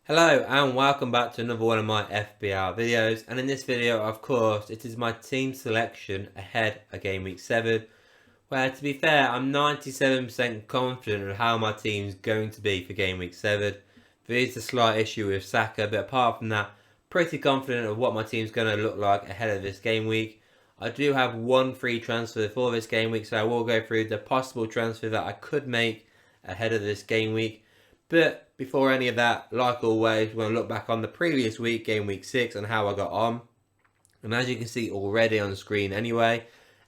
Hello and welcome back to another one of my FPL videos, and in this video of course it is my team selection ahead of game week 7, where to be fair I'm 97% confident of how my team's going to be for game week 7. There is a slight issue with Saka, but apart from that, pretty confident of what my team's going to look like ahead of this game week. I do have one free transfer for this game week, so I will go through the possible transfer that I could make ahead of this game week. But before any of that, like always, we're going to look back on the previous week, game week 6, and how I got on. And as you can see already on the screen anyway,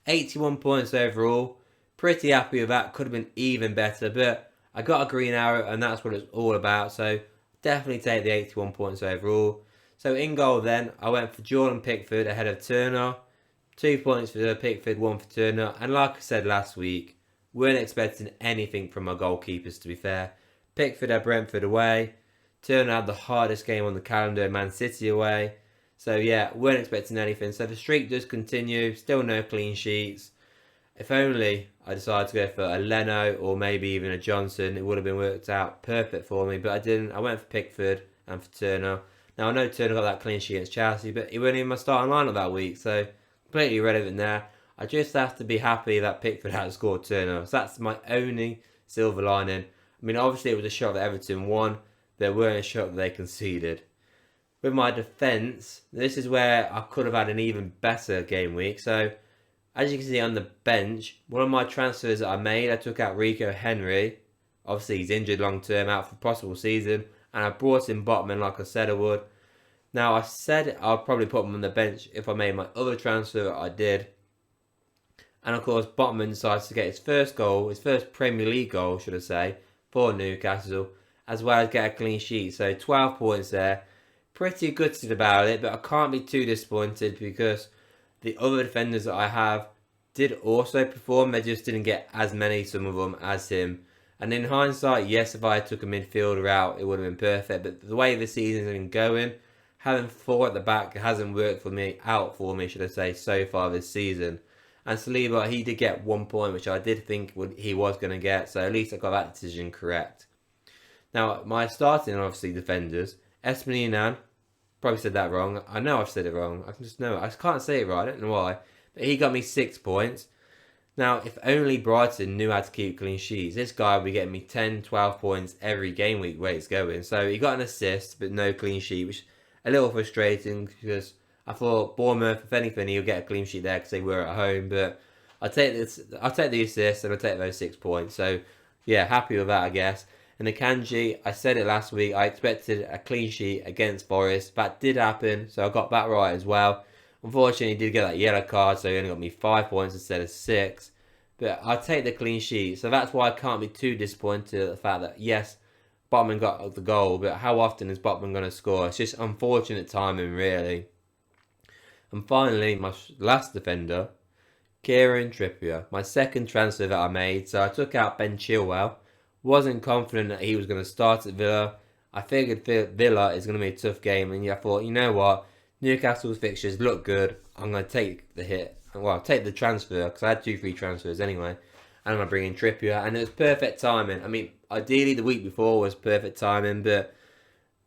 81 points overall. Pretty happy with that. Could have been even better, but I got a green arrow and that's what it's all about. So definitely take the 81 points overall. So in goal then, I went for Jordan Pickford ahead of Turner. 2 points for Pickford, 1 for Turner. And like I said last week, weren't expecting anything from my goalkeepers, to be fair. Pickford had Brentford away. Turner had the hardest game on the calendar, Man City away. So yeah, weren't expecting anything. So the streak does continue. Still no clean sheets. If only I decided to go for a Leno or maybe even a Johnson, it would have been worked out perfect for me. But I didn't. I went for Pickford and for Turner. Now I know Turner got that clean sheet against Chelsea, but he wasn't even my starting lineup that week. So completely irrelevant there. I just have to be happy that Pickford had scored Turner. So that's my only silver lining. I mean, obviously it was a shot that Everton won. There weren't a shot that they conceded. With my defence, this is where I could have had an even better game week. So, as you can see on the bench, one of my transfers that I made, I took out Rico Henry. Obviously, he's injured long term, out for possible season. And I brought in Botman like I said I would. Now, I said I'll probably put him on the bench if I made my other transfer that I did. And of course, Botman decides to get his first goal, his first Premier League goal, should I say, for Newcastle, as well as get a clean sheet. So 12 points there. Pretty gutted about it, but I can't be too disappointed because the other defenders that I have did also perform. They just didn't get as many, some of them, as him. And in hindsight, yes, if I took a midfielder out, it would have been perfect. But the way the season's been going, having 4 at the back hasn't worked for me, should I say, so far this season. And Saliba, he did get 1 point, which I did think he was going to get. So at least I got that decision correct. Now, my starting, obviously, defenders. Espinian, probably said that wrong. I know I've said it wrong. I can just know it. I can't say it right. I don't know why. But he got me 6 points. Now, if only Brighton knew how to keep clean sheets, this guy would be getting me 10, 12 points every game week where it's going. So he got an assist, but no clean sheet, which is a little frustrating because I thought Bournemouth, if anything, he'll get a clean sheet there because they were at home. But I'll take the assist and I'll take those 6 points. So yeah, happy with that, I guess. And the Kanji, I said it last week, I expected a clean sheet against Forest. That did happen, so I got that right as well. Unfortunately, he did get that yellow card, so he only got me 5 points instead of 6. But I'll take the clean sheet, so that's why I can't be too disappointed at the fact that, yes, Botman got the goal, but how often is Botman going to score? It's just unfortunate timing, really. And finally, my last defender, Kieran Trippier, my second transfer that I made. So I took out Ben Chilwell. Wasn't confident that he was going to start at Villa. I figured Villa is going to be a tough game, and I thought, you know what? Newcastle's fixtures look good. I'm going to take the hit. Well, take the transfer, because I had 2 free transfers anyway. And I'm going to bring in Trippier, and it was perfect timing. I mean, ideally the week before was perfect timing, but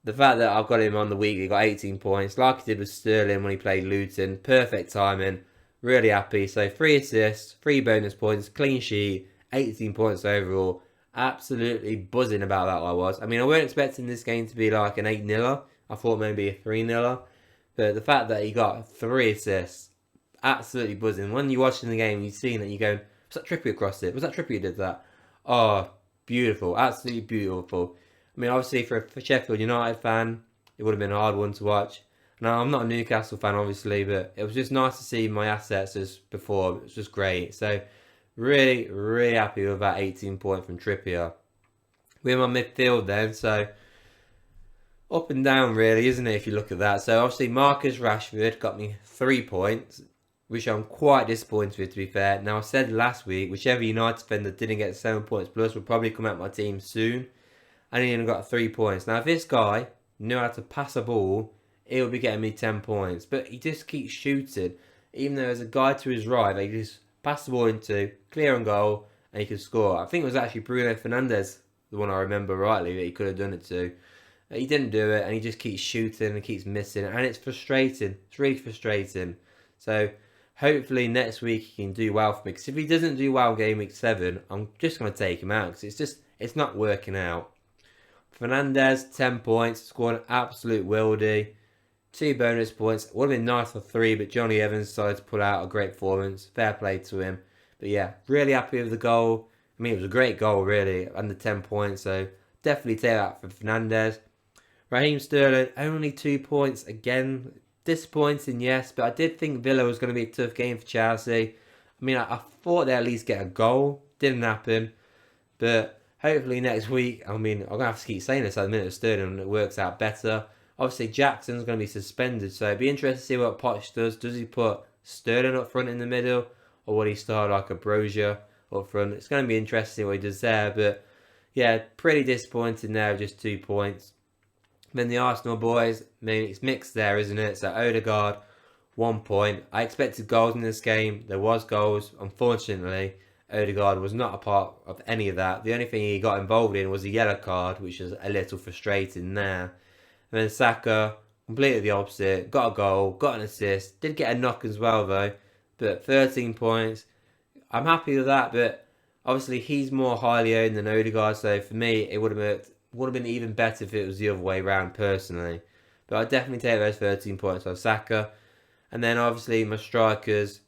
the fact that I've got him on the week, he got 18 points, like he did with Sterling when he played Luton. Perfect timing. Really happy. So 3 assists, 3 bonus points, clean sheet, 18 points overall. Absolutely buzzing about that I was. I mean, I weren't expecting this game to be like an 8-0. I thought maybe a 3-0. But the fact that he got 3 assists, absolutely buzzing. When you're watching the game, you've seen that you go, was that Trippier across it? Was that Trippier did that? Oh, beautiful. Absolutely beautiful. I mean, obviously for a Sheffield United fan, it would have been a hard one to watch. Now, I'm not a Newcastle fan, obviously, but it was just nice to see my assets as before. It was just great. So, really, really happy with that 18 point from Trippier. We're in my midfield then, so up and down really, isn't it, if you look at that. So, obviously, Marcus Rashford got me 3 points, which I'm quite disappointed with, to be fair. Now, I said last week, whichever United defender didn't get 7 points plus will probably come out my team soon. And he only got 3 points. Now, if this guy knew how to pass a ball, he would be getting me 10 points. But he just keeps shooting. Even though there's a guy to his right that he just pass the ball into, clear on goal, and he could score. I think it was actually Bruno Fernandes, the one I remember rightly, that he could have done it to. He didn't do it, and he just keeps shooting and keeps missing, and it's frustrating. It's really frustrating. So hopefully next week he can do well for me. Because if he doesn't do well game week 7, I'm just going to take him out. Because it's not working out. Fernandez, 10 points, scored an absolute wildy. 2 bonus points. It would have been nice for 3, but Johnny Evans decided to pull out a great performance. Fair play to him. But yeah, really happy with the goal. I mean, it was a great goal, really, under 10 points. So definitely take that for Fernandez. Raheem Sterling, only 2 points. Again, disappointing, yes, but I did think Villa was going to be a tough game for Chelsea. I mean, I thought they'd at least get a goal. Didn't happen. But hopefully next week, I mean, I'm going to have to keep saying this at the minute of Sterling, and it works out better. Obviously, Jackson's going to be suspended, so it'd be interesting to see what Poch does. Does he put Sterling up front in the middle, or will he start like a Brozier up front? It's going to be interesting what he does there, but yeah, pretty disappointing there with just 2 points. Then the Arsenal boys, I mean, it's mixed there, isn't it? So Odegaard, 1 point. I expected goals in this game. There was goals. Unfortunately, Odegaard was not a part of any of that. The only thing he got involved in was a yellow card, which was a little frustrating there. And then Saka, completely the opposite. Got a goal, got an assist. Did get a knock as well, though. But 13 points. I'm happy with that, but obviously he's more highly owned than Odegaard. So for me, it would have been even better if it was the other way around, personally. But I'd definitely take those 13 points off Saka. And then obviously my strikers.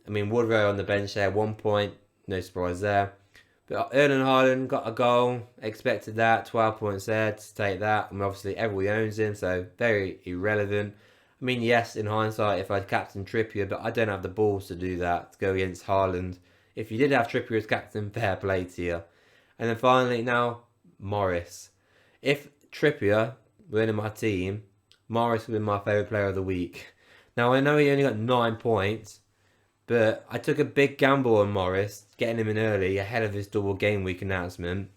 I mean, Woodrow on the bench there, 1 point. No surprise there. But Erling Haaland got a goal. Expected that. 12 points there to take that. And obviously everybody owns him, so very irrelevant. I mean, yes, in hindsight, if I'd captained Trippier, but I don't have the balls to do that, to go against Haaland. If you did have Trippier as captain, fair play to you. And then finally, now, Morris. If Trippier were in my team, Morris would be my favourite player of the week. Now, I know he only got 9 points, but I took a big gamble on Morris, getting him in early ahead of his double game week announcement.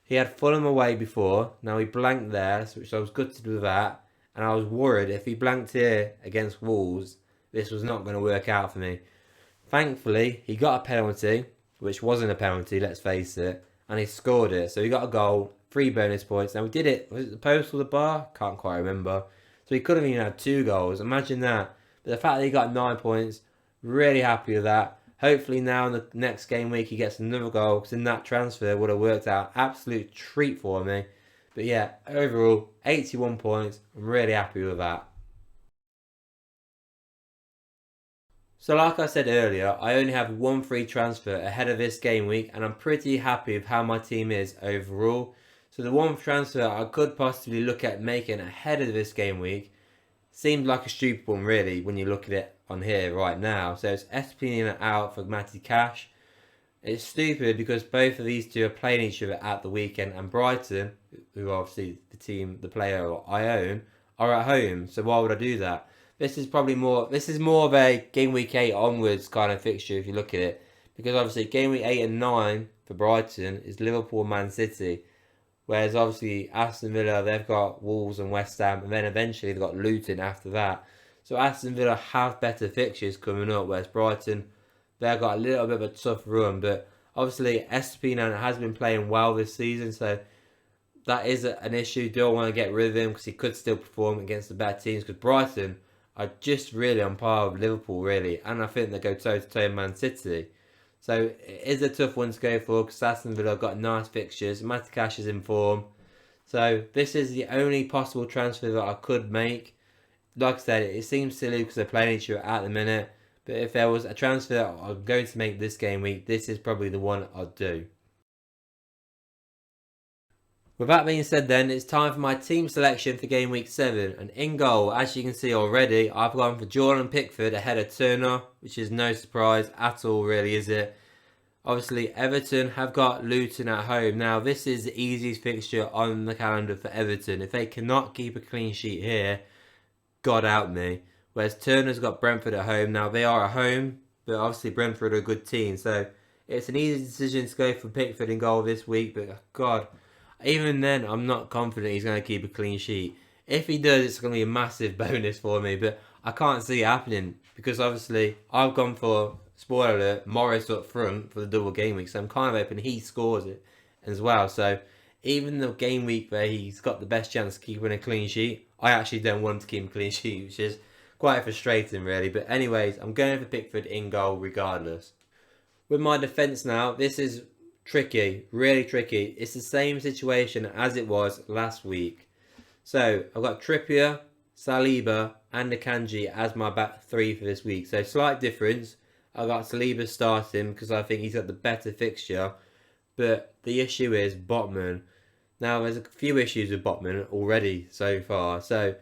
He had Fulham away before. Now he blanked there, which I was gutted with that. And I was worried if he blanked here against Wolves, this was not going to work out for me. Thankfully, he got a penalty, which wasn't a penalty, let's face it. And he scored it. So he got a goal, 3 bonus points. Now we did it, was it the post or the bar? Can't quite remember. So he could have even had 2 goals. Imagine that. But the fact that he got 9 points, really happy with that. Hopefully now in the next game week he gets another goal, because in that transfer would have worked out. Absolute treat for me. But yeah, overall, 81 points. I'm really happy with that. So like I said earlier, I only have 1 free transfer ahead of this game week, and I'm pretty happy with how my team is overall. So the 1 transfer I could possibly look at making ahead of this game week seemed like a stupid one, really, when you look at it on here right now. So it's Espinina out for Matty Cash. It's stupid because both of these two are playing each other at the weekend, and Brighton, who are obviously the player I own, are at home. So why would I do that? This is more of a game week 8 onwards kind of fixture if you look at it, because obviously game week 8 and 9 for Brighton is Liverpool, Man City. Whereas obviously Aston Villa, they've got Wolves and West Ham, and then eventually they've got Luton after that. So Aston Villa have better fixtures coming up, whereas Brighton, they've got a little bit of a tough run. But obviously Espinal has been playing well this season, so that is an issue. Do I want to get rid of him because he could still perform against the better teams? Because Brighton are just really on par with Liverpool, really, and I think they go toe-to-toe Man City. So it is a tough one to go for because Aston Villa have got nice fixtures. Matty Cash is in form. So this is the only possible transfer that I could make. Like I said, it seems silly because they're playing each other at the minute. But if there was a transfer that I'm going to make this game week, this is probably the one I'd do. With that being said then, it's time for my team selection for game week 7. And in goal, as you can see already, I've gone for Jordan Pickford ahead of Turner, which is no surprise at all really, is it? Obviously, Everton have got Luton at home. Now, this is the easiest fixture on the calendar for Everton. If they cannot keep a clean sheet here, God help me. Whereas Turner's got Brentford at home. Now, they are at home, but obviously Brentford are a good team. So, it's an easy decision to go for Pickford in goal this week. But, God, even then, I'm not confident he's going to keep a clean sheet. If he does, it's going to be a massive bonus for me. But I can't see it happening because, obviously, I've gone for, spoiler alert, Morris up front for the double game week. So I'm kind of hoping he scores it as well. So even the game week where he's got the best chance of keeping a clean sheet, I actually don't want him to keep a clean sheet, which is quite frustrating really. But anyways, I'm going for Pickford in goal regardless. With my defence now, this is tricky, really tricky. It's the same situation as it was last week. So I've got Trippier, Saliba and Akanji as my back three for this week. So slight difference. I've got Saliba starting because I think he's got the better fixture. But the issue is Botman. Now there's a few issues with Botman already so far. So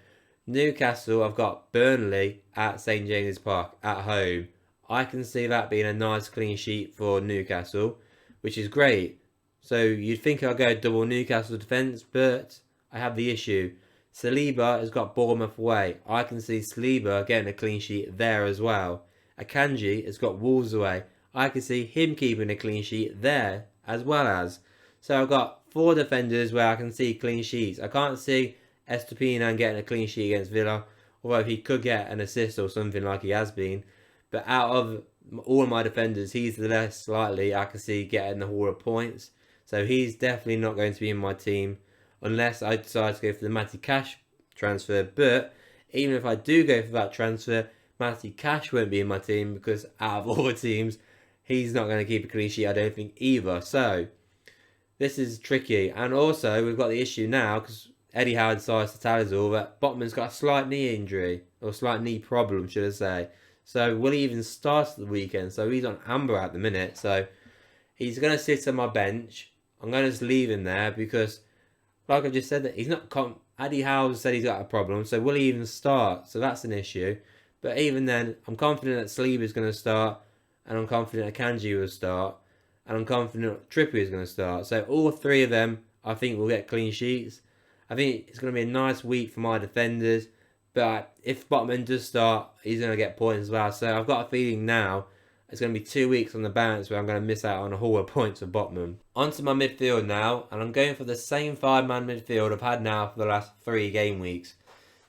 Newcastle, I've got Burnley at St James's Park at home. I can see that being a nice clean sheet for Newcastle, which is great. So you'd think I'll go double Newcastle defence, but I have the issue. Saliba has got Bournemouth away. I can see Saliba getting a clean sheet there as well. Akanji has got Wolves away. I can see him keeping a clean sheet there as well as. So I've got 4 defenders where I can see clean sheets. I can't see Estupiñán getting a clean sheet against Villa, although he could get an assist or something like he has been. But out of all of my defenders, he's the less likely I can see getting the haul of points. So he's definitely not going to be in my team unless I decide to go for the Matty Cash transfer. But even if I do go for that transfer, Matty Cash won't be in my team because out of all the teams, he's not going to keep a clean sheet, I don't think, either. So this is tricky. And also, we've got the issue now, because Eddie Howe decides to tell us all that Botman's got a slight knee injury, or slight knee problem, should I say. So will he even start at the weekend? So he's on amber at the minute. So he's going to sit on my bench. I'm going to just leave him there because, like I just said, that he's not. Eddie Howe said he's got a problem. So will he even start? So that's an issue. But even then, I'm confident that Saliba's going to start, and I'm confident Akanji will start, and I'm confident Trippier is going to start. So all 3 of them, I think, will get clean sheets. I think it's going to be a nice week for my defenders. But if Botman does start, he's going to get points as well. So I've got a feeling now it's going to be 2 weeks on the bounce where I'm going to miss out on a haul of points for Botman. Onto my midfield now, and I'm going for the same 5-man midfield I've had now for the last 3 game weeks.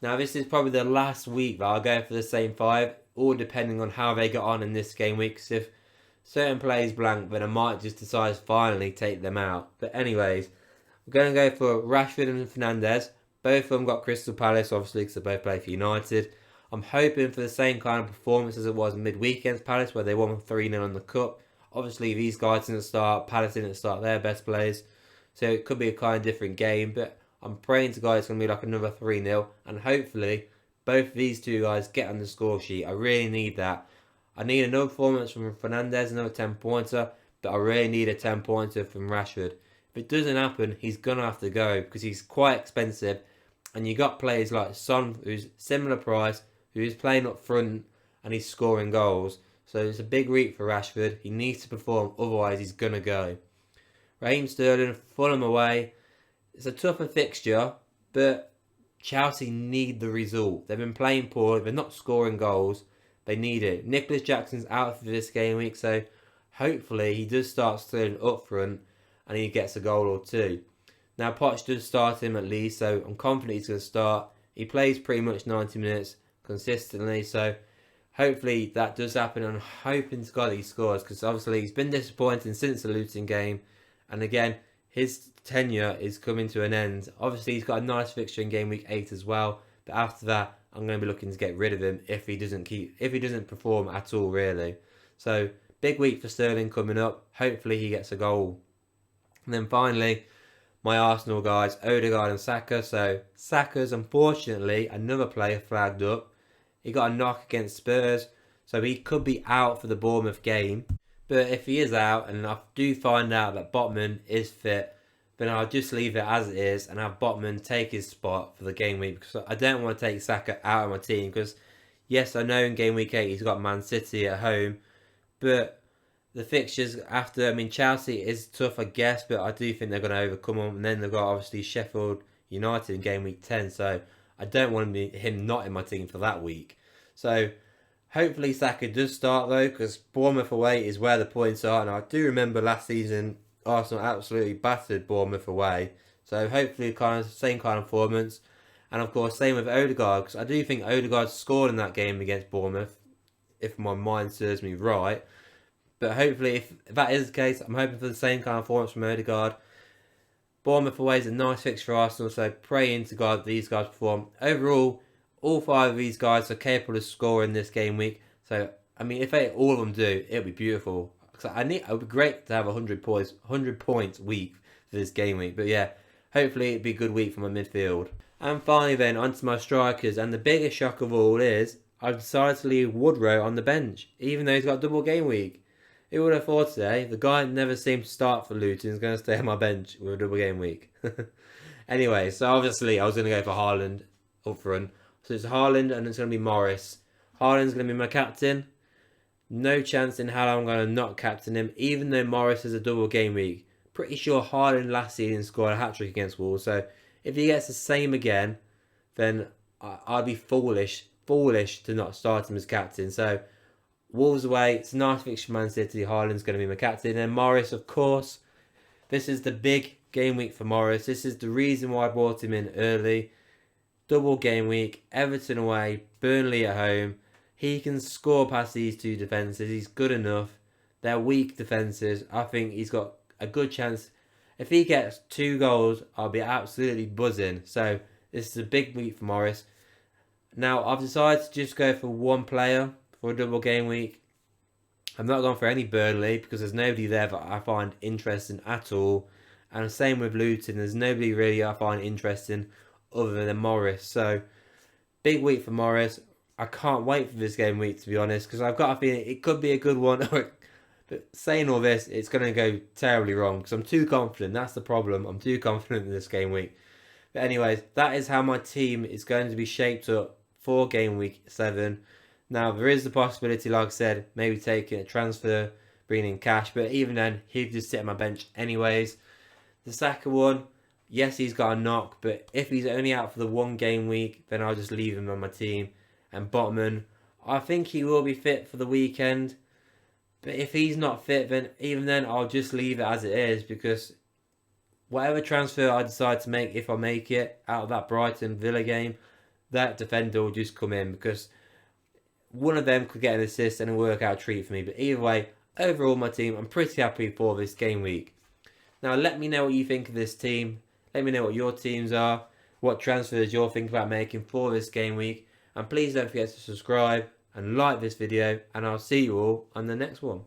Now this is probably the last week that I'll go for the same 5, all depending on how they get on in this game week. Because if certain players blank, then I might just decide to finally take them out. But anyways, I'm going to go for Rashford and Fernandes. Both of them got Crystal Palace, obviously, because they both play for United. I'm hoping for the same kind of performance as it was mid-weekend Palace, where they won 3-0 in the Cup. Obviously, these guys didn't start. Palace didn't start their best players. So it could be a kind of different game. But I'm praying to God it's going to be like another 3-0. And hopefully, both of these 2 guys get on the score sheet. I really need that. I need another performance from Fernandes, another 10-pointer. But I really need a 10-pointer from Rashford. If it doesn't happen, he's going to have to go because he's quite expensive. And you got players like Son, who's similar price, who's playing up front and he's scoring goals. So it's a big week for Rashford. He needs to perform, otherwise he's going to go. Raheem Sterling, Fulham away. It's a tougher fixture, but Chelsea need the result. They've been playing poor. They're not scoring goals. They need it. Nicholas Jackson's out for this game week, so hopefully he does start Sterling up front and he gets a goal or 2. Now, Poch does start him at least, so I'm confident he's going to start. He plays pretty much 90 minutes consistently, so hopefully that does happen. I'm hoping to God he scores, because obviously he's been disappointing since the Luton game. And again, his tenure is coming to an end. Obviously, he's got a nice fixture in game week 8 as well, but after that, I'm going to be looking to get rid of him if he doesn't perform at all, really. So, big week for Sterling coming up. Hopefully he gets a goal. And then finally, my Arsenal guys, Odegaard and Saka. So Saka's unfortunately another player flagged up. He got a knock against Spurs, so he could be out for the Bournemouth game. But if he is out and I do find out that Botman is fit, then I'll just leave it as it is and have Botman take his spot for the game week, because I don't want to take Saka out of my team. Because yes, I know in game week 8 he's got Man City at home, but the fixtures after, Chelsea is tough, I guess, but I do think they're going to overcome them. And then they've got obviously Sheffield United in game week 10, so I don't want him not in my team for that week. So hopefully Saka does start though, because Bournemouth away is where the points are. And I do remember last season Arsenal absolutely battered Bournemouth away. So hopefully same kind of performance. And of course same with Odegaard, because I do think Odegaard scored in that game against Bournemouth, if my mind serves me right. But hopefully, if that is the case, I'm hoping for the same kind of performance from Odegaard. Bournemouth away is a nice fix for Arsenal, so praying to God that these guys perform. Overall, all 5 of these guys are capable of scoring this game week. So, I mean, if all of them do, it'll be beautiful. So it would be great to have 100 points week for this game week. But yeah, hopefully it'll be a good week for my midfield. And finally then, onto my strikers. And the biggest shock of all is, I've decided to leave Woodrow on the bench, even though he's got double game week. Who would have thought today? The guy never seemed to start for Luton is going to stay on my bench with a double game week. Anyway, so obviously I was going to go for Haaland up front. So it's Haaland and it's going to be Morris. Haaland's going to be my captain. No chance in hell I'm going to not captain him, even though Morris has a double game week. Pretty sure Haaland last season scored a hat-trick against Wolves. So if he gets the same again, then I'd be foolish to not start him as captain. So Wolves away, it's a nice fixture for Man City. Haaland's going to be my captain. And Morris, of course, this is the big game week for Morris. This is the reason why I brought him in early. Double game week, Everton away, Burnley at home. He can score past these 2 defences. He's good enough. They're weak defences. I think he's got a good chance. If he gets 2 goals, I'll be absolutely buzzing. So this is a big week for Morris. Now, I've decided to just go for 1 player for a double game week. I'm not going for any Burnley because there's nobody there that I find interesting at all. And same with Luton. There's nobody really I find interesting other than Morris. So, big week for Morris. I can't wait for this game week, to be honest, because I've got a feeling it could be a good one. But saying all this, it's going to go terribly wrong because I'm too confident. That's the problem. I'm too confident in this game week. But anyways, that is how my team is going to be shaped up for game week 7. Now, there is the possibility, like I said, maybe taking a transfer, bringing in cash. But even then, he'd just sit on my bench anyways. The Saka one, yes, he's got a knock. But if he's only out for the 1 game week, then I'll just leave him on my team. And Botman, I think he will be fit for the weekend. But if he's not fit, then even then, I'll just leave it as it is. Because whatever transfer I decide to make, if I make it, out of that Brighton Villa game, that defender will just come in. Because one of them could get an assist and a workout treat for me. But either way, overall my team, I'm pretty happy for this game week. Now let me know what you think of this team. Let me know what your teams are. What transfers you're thinking about making for this game week. And please don't forget to subscribe and like this video. And I'll see you all on the next one.